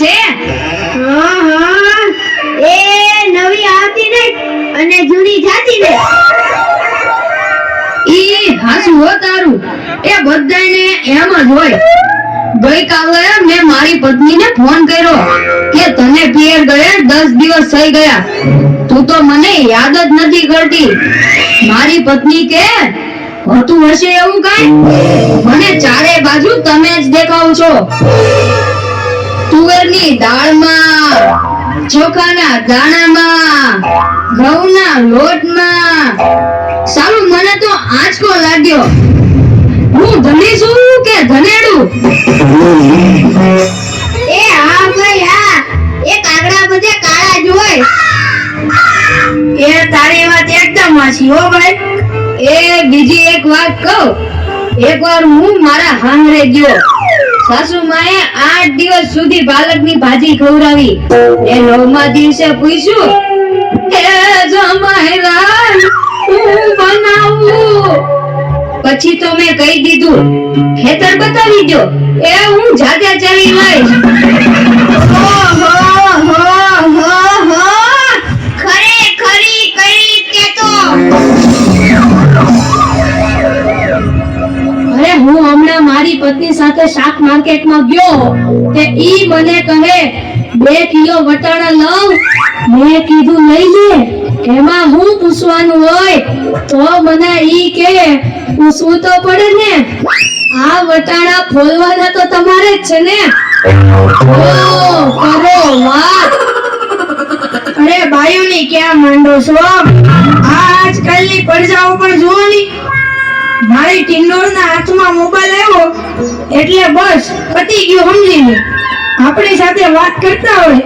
છે? હા હા, એ નવી આવતી નહીં અને જૂની જાતી નહીં. ઈ હાસું હો તારું, એ બધાને એમ જ હોય. ગઈકાલે મેં મારી પત્નીને ફોન કર્યો કે તને પિયર ગયા 10 દિવસ થઈ ગયા, તું તો મને યાદ જ નથી કરતી. મારી પત્ની કે હોતું હશે એવું કઈ? મને ચારે બાજુ તમે જ દેખાવ છો. તુવેરની દાળમાં, ચોખાના દાણામાં, ઘઉંના લોટમાં. સાલું મને તો આંચકો લાગ્યો. હું ધણી છું કે ધનેડું? એ હા ભાઈ હા, એ કાગડા બધે કાળા જ હોય. એ તારી વાત એકદમ સાચી હો ભાઈ. એ બીજી એક વાત કહું. એકવાર હું મારા હાંગરે ગયો. સાસુમાએ 8 દિવસ સુધી પાલકની ભાજી ખવડાવી. એ 9મા દિવસે પૂછ્યું, એ જમાઈરા હું બનાવું? પછી તો મેં કહી દીધું, ખેતર બતાવી દો, એ હું જાતે ચાલી લઈશ. ઓહો હો હો હો, ખરેખરી કરી તે તો. અરે હું હમણાં મારી પત્ની સાથે શાક માર્કેટમાં ગયો તે ઈ મને કહે 2 કિલો વટાણા લઉં. મેં કીધું લઈ લે, એમાં હું પૂછવાનું હોય? તો મને ઈ કે પૂછવું તો પડે ને, આ વટાણા ફોલવાના તો તમારે જ છે ને. ઓ કરો વાત. અરે બાયુની ક્યાં માંડો છો? આજકાલની પડજાઓ પણ જુઓ ની. મારી ટિંડોળના હાથમાં મોબાઈલ આવ્યો એટલે બસ પતી ગયું, સમજી લે. આપણી સાથે વાત કરતા હોય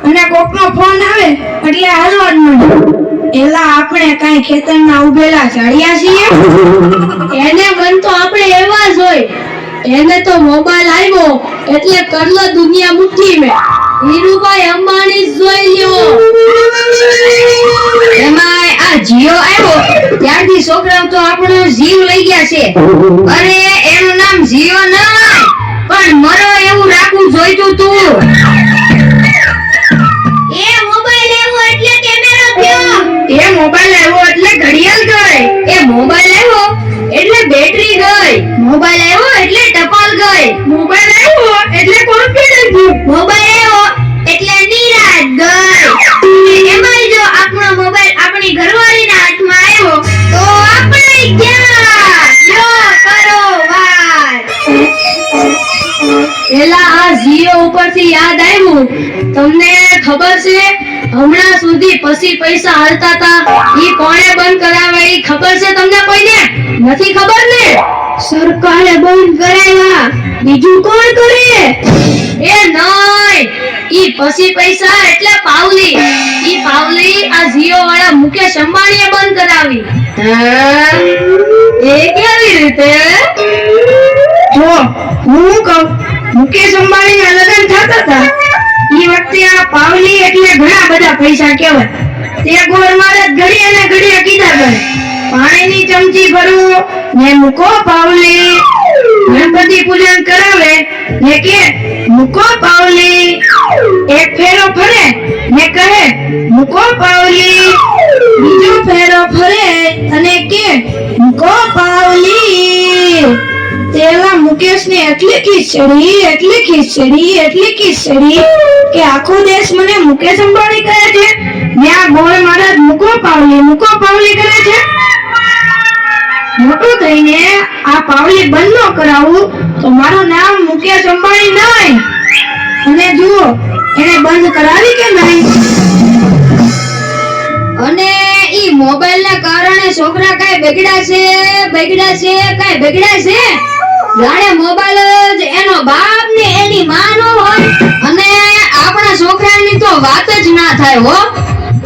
અને કોકનો ફોન આવે એટલે હાલવા જ મળે. એલા આપણે કઈ ખેતરના ઉભેલા ઝાડિયા છીએ? એને મન તો આપણે એવા જ હોય. એને તો મોબાઈલ આવ્યો એટલે કરલો દુનિયા મુઠ્ઠી મેં. ધીરુભાઈ અંબાણી જ જોઈ લ્યો. એમાંય આ જીઓ આવ્યો ત્યારથી છોકરાઓ તો આપણો જીવ લઈ ગયા છે. અરે એનું નામ જીઓ નહીં પણ મરો એવું રાખવું જોઈતું તું. એ મોબાઈલ આવ્યો એટલે કેમેરો થયો. એ મોબાઈલ આવ્યો એટલે ઘડિયાળ ગઈ. એ મોબાઈલ આવ્યો એટલે બેટરી ગઈ. મોબાઈલ આવ્યો એટલે ટપાલ ગઈ. મોબાઈલ આવ્યો એટલે કોન્ફિડન્સ ગયું. મોબાઈલ આવ્યો એટલે નિરાશ ગઈ. એમાં જો આપણો મોબાઈલ આપણી ઘરવાળીના હાથમાં આવ્યો તો આપણે ક્યાં? જો કરો વાત. એલા આ જીઓ ઉપરથી યાદ આવ્યું, તમને ખબર છે હમણાં સુધી પછી પૈસા હાલતા હતા ઈ કોણે બંધ કરાવે? ઈ ખબર છે તમને કોઈને? નથી ખબર ને? સરકારે બંધ કરાવ્યા, બીજું કોણ કરે? એ નહીં, ઈ પછી પૈસા એટલે પાવલી. ઈ પાવલી આ જીઓ વાળા મુકેશ અંબાણીએ બંધ કરાવી. એ કેવી રીતે? જો હું કહું, મુકેશ અંબાણીના લગ્ન થતા હતા ઈ વખતે આ પાવલી એટલે ઘણા બધા પૈસા કહેવાય. તે ગોળ મારે ઘડીએ ને ઘડીએ કીધા કરે, પાણીની ચમચી ભરું ને મૂકો પાવલી. ગણપતિ પૂજન કરાવે ને કે મૂકો પાવલી. એક ફેરો ફરે ને કહે મૂકો પાવલી. બીજો ફેરો ફરે અને કે મૂકો પાવલી. તેલા મુકેશને એટલી ખીચડી કે આખો દેશ મને મુકેશ અંબાણી કહે છે ને આ ગોળ મહારાજ મૂકો પાવલી કરે છે. મોટું થઈને આ પાવલી બંધ ન કરાવું તો મારું નામ મુકેશ અંબાણી નહીં. અને જુઓ એને બંધ કરાવી કે નહીં. અને ઈ મોબાઈલ ના કારણે છોકરા કઈ બગડ્યા છે? જાણે મોબાઈલ જ એનો બાપ ને એની માં નો હોય. અને આપણા છોકરાની તો વાત જ ના થાય હો.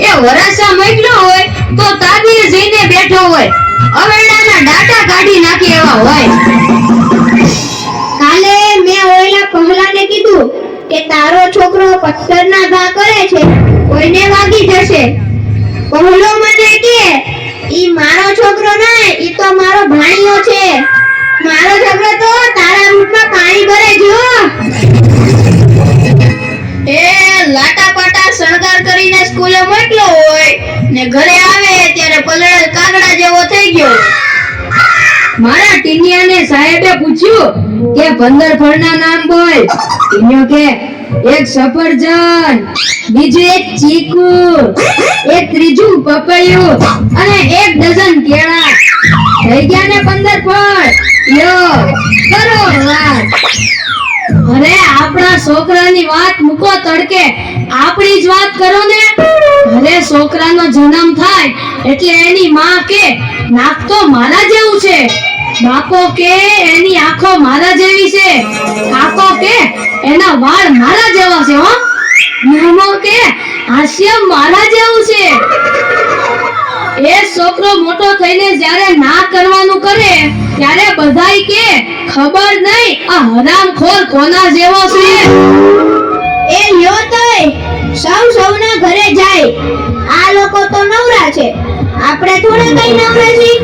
એ વરાસા મોકલ્યો હોય તો તાબીએ જઈને બેઠો હોય, અવેડાના ડાટા કાઢી નાખી એવા હોય. કાલે મેં ઓયલા પહલાને કીધું કે તારો છોકરો પથ્થરના ઘા કરે છે, કોઈને વાગી જશે. પહલો મને કે ઈ મારો છોકરો નહીં, ઈ તો મારો ભાણિયો છે. મારો છોકરો તો તારા રૂટમાં પાણી ભરે જો. સ્કૂલે મોકલો હોય ને ઘરે આવે ત્યારે પલળેલ કાગડા જેવો થઈ ગયો. મારા ટીનિયાને સાહેબે પૂછ્યું કે 15 ફળના નામ બોલ. ટીનિયો કે એક સફરજન, બીજું એક ચીકુ, એક ત્રીજું પપૈયું અને 1 ડઝન કેળા. થઈ ગયા ને 15 ફળ. લ્યો કરો વાત. અરે આપણા છોકરાની વાત મૂકો તડકે, આપણી જ વાત કરો ને. અરે છોકરાનો જન્મ થાય એટલે એની માં કે નાક તો મારા જેવું છે, બાપો કે એની આંખો મારા જેવી છે, કાકો કે એના વાળ મારા જેવા છે, હો મામો કે હાસ્ય મારા જેવું છે. એ છોકરો મોટો થઈને જ્યારે ના કરવાનું કરે ત્યારે બધાય કે ખબર નહીં આ હરામખોર કોના જેવો છે. એ લ્યો તોય સૌના ઘરે જાય. આ લોકો તો નવરા છે, આપણે થોડા કઈ નવરા છીએ.